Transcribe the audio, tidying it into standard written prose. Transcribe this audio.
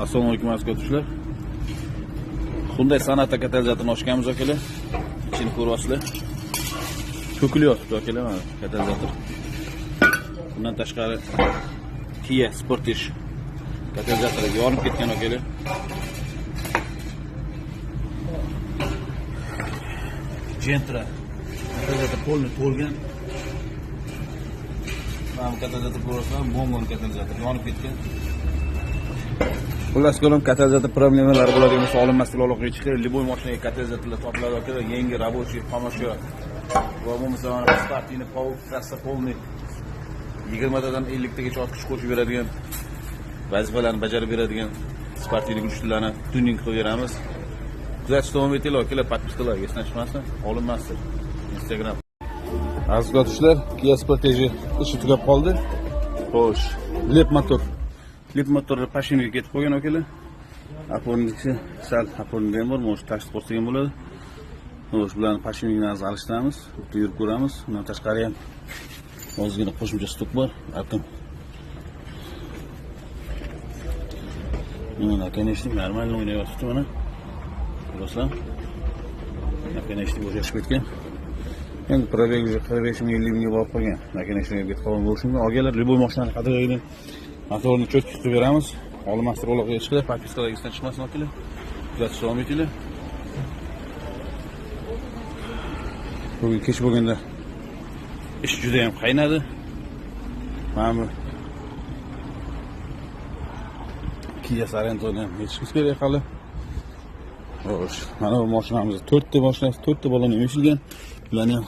Assalomu alaykum aziz Hyundai Sonata katalizatorni ochganmiz akalar. Ichini ko'ryapsizlar. To'kilyapti akalar mana katalizator. Bundan tashqari Kia Sportage katalizatori yonib ketgan akalar. Gentra katalizator polni to'lgan. Mana katalizator ko'ryapsizlar, Mongon katalizator yonib ketgan. Xullas ko'rim katalizator problemalari bo'ladigan bo'lsa olinmaslik aloqaga chiqib, liboy mashinaga katalizatorlar topiladi akalar, yangi рабочий, xomashyo va bo'lmasa mana startini power trassa polni 20 tadan 50 tagacha kuch qo'shib beradigan vazifalarni bajarib beradigan sportli kuchlarni tuning qilib beramiz. Kuzatishda davom etinglar akalar, podpiskalarga esdan chiqmasin, olinmasdir. Instagram. Aziz do'stlar, Kia Sportage ishi tugab qoldi. Xo'sh, lip motorni pashinaga ketib qo'ygan akalar. Aporniki sal apornidan bor, mo'sh tashib qo'ygan bo'ladi. Xo'sh, bularni pashinani alishtiramiz, yurib ko'ramiz. Undan tashqari ham ozgina qo'shimcha stok bor. Atom. Mana kanishni normal o'ynayapti mana. Ko'rasizlar? Kanishni bo'shashib ketgan. Endi probeg уже 45 mingga borib qolgan. Kanishni ketib qolgan bo'lishi mumkin. Olganlar liboy mashinani qadrlaydi. Motorni cho'tkib qilib beramiz. Olinmaslik aloqaga chiqadi. Podpiskalarga esdan chiqmasin akalar. Kuzatishda davom etinglar. Bugun kech bo'lganda ish juda ham qaynadi. Mana bu Kia Sorentoni ham yetishimiz kerak hali. Xo'sh, mana bu mashinamiz 4 ta mashinasi, 4 ta balon emishilgan. Bularni ham